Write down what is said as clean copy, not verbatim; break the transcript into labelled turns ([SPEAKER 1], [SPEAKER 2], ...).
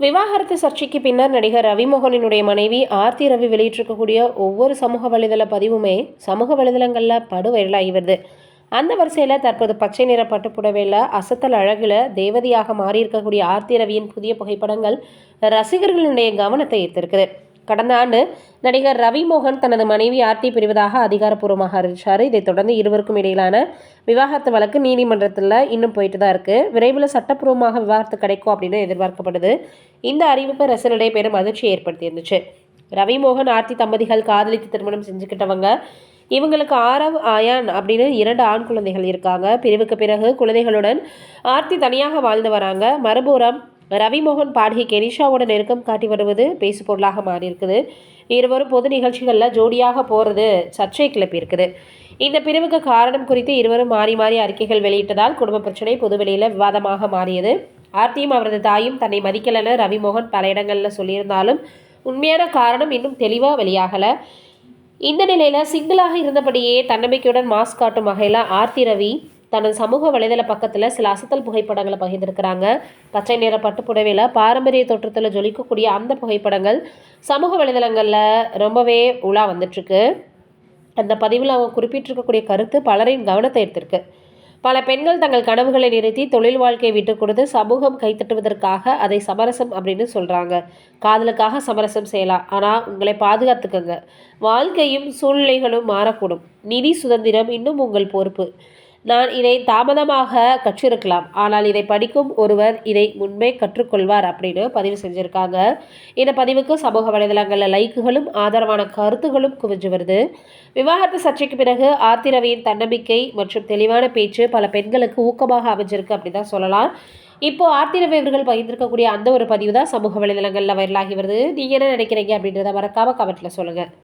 [SPEAKER 1] விவாகரத்து சர்ச்சைக்கு பின்னர் நடிகர் ரவிமோகனினுடைய மனைவி ஆர்த்தி ரவி வெளியிட்டிருக்கக்கூடிய ஒவ்வொரு சமூக வலைதள பதிவுமே சமூக வலைதளங்களில் படு வைரலாகி வருது. அந்த வரிசையில் தற்போது பச்சை நிற பட்டுப்புடவையில் அசத்தல் அழகில் தேவதையாக மாறியிருக்கக்கூடிய ஆர்த்தி ரவியின் புதிய புகைப்படங்கள் ரசிகர்களுடைய கவனத்தை ஈர்த்திருக்குது. கடந்த ஆண்டு நடிகர் ரவிமோகன் தனது மனைவி ஆர்த்தி பிரிவதாக அதிகாரப்பூர்வமாக அறிவிச்சார். இதைத் தொடர்ந்து இருவருக்கும் இடையிலான விவாகரத்து வழக்கு நீதிமன்றத்தில் இன்னும் போயிட்டு தான் இருக்கு. விரைவில் சட்டப்பூர்வமாக விவாகரத்து கிடைக்கும் அப்படின்னு எதிர்பார்க்கப்படுது. இந்த அறிவிப்பு ரசிகர்களிடையே பெரும் அதிர்ச்சியை ஏற்படுத்தி இருந்துச்சு. ரவிமோகன் ஆர்த்தி தம்பதிகள் காதலித்து திருமணம் செஞ்சுக்கிட்டவங்க. இவங்களுக்கு ஆரவ் ஆயான் அப்படின்னு 2 ஆண் குழந்தைகள் இருக்காங்க. பிரிவுக்கு பிறகு குழந்தைகளுடன் ஆர்த்தி தனியாக வாழ்ந்து வராங்க. மறுபுறம் ரவிமோகன் பாடகி கெனிஷாவோட நெருக்கம் காட்டி வருவது பேசு பொருளாக மாறியிருக்குது. இருவரும் பொது நிகழ்ச்சிகளில் ஜோடியாக போகிறது சர்ச்சை கிளப்பியிருக்குது. இந்த பிரிவுக்கு காரணம் குறித்து இருவரும் மாறி மாறி அறிக்கைகள் வெளியிட்டதால் குடும்ப பிரச்சனை பொதுவெளியில் விவாதமாக மாறியது. ஆர்த்தியும் அவரது தாயும் தன்னை மதிக்கலன்னு ரவிமோகன் பல இடங்களில் சொல்லியிருந்தாலும் உண்மையான காரணம் இன்னும் தெளிவாக வெளியாகலை. இந்த நிலையில் சிங்கிளாக இருந்தபடியே தன்னம்பிக்கையுடன் மாஸ்க் காட்டும் வகையில் ஆர்த்தி ரவி தனது சமூக வலைதள பக்கத்தில் சில அசத்தல் புகைப்படங்களை பகிர்ந்திருக்கிறாங்க. பச்சை நிற பட்டுப்புடவையில் பாரம்பரிய தோற்றத்தில் ஜொலிக்கக்கூடிய அந்த புகைப்படங்கள் சமூக வலைதளங்களில் ரொம்பவே உலா வந்துட்டுருக்கு. அந்த பதிவில் அவங்க குறிப்பிட்டிருக்கக்கூடிய கருத்து பலரின் கவனத்தை எடுத்திருக்கு. பல பெண்கள் தங்கள் கனவுகளை நிறுத்தி தொழில் வாழ்க்கையை விட்டு கொடுத்து சமூகம் கைத்தட்டுவதற்காக அதை சமரசம் அப்படின்னு சொல்கிறாங்க. காதலுக்காக சமரசம் செய்யலாம், ஆனால் உங்களை பாதுகாத்துக்கங்க. வாழ்க்கையும் சூழ்நிலைகளும் மாறக்கூடும். நிதி சுதந்திரம் இன்னும் உங்கள் பொறுப்பு. நான் இதை தாமதமாக கற்றிருக்கலாம், ஆனால் இதை படிக்கும் ஒருவர் இதை முன்பே கற்றுக்கொள்வார் அப்படின்னு பதிவு செஞ்சுருக்காங்க. இந்த பதிவுக்கு சமூக வலைதளங்களில் லைக்குகளும் ஆதரவான கருத்துகளும் குவிஞ்சு வருது. விவாகரத்து சர்ச்சைக்கு பிறகு ஆர்த்தி ரவியின் தன்னம்பிக்கை மற்றும் தெளிவான பேச்சு பல பெண்களுக்கு ஊக்கமாக அமைஞ்சிருக்கு அப்படி தான் சொல்லலாம். இப்போ ஆர்த்தி ரவி அவர்கள் பகிர்ந்திருக்கக்கூடிய அந்த ஒரு பதிவு தான் சமூக வலைதளங்களில் வைரலாகி வருது. நீங்கள் என்ன நினைக்கிறீங்க அப்படின்றத மறக்காம கமெண்ட்டில் சொல்லுங்கள்.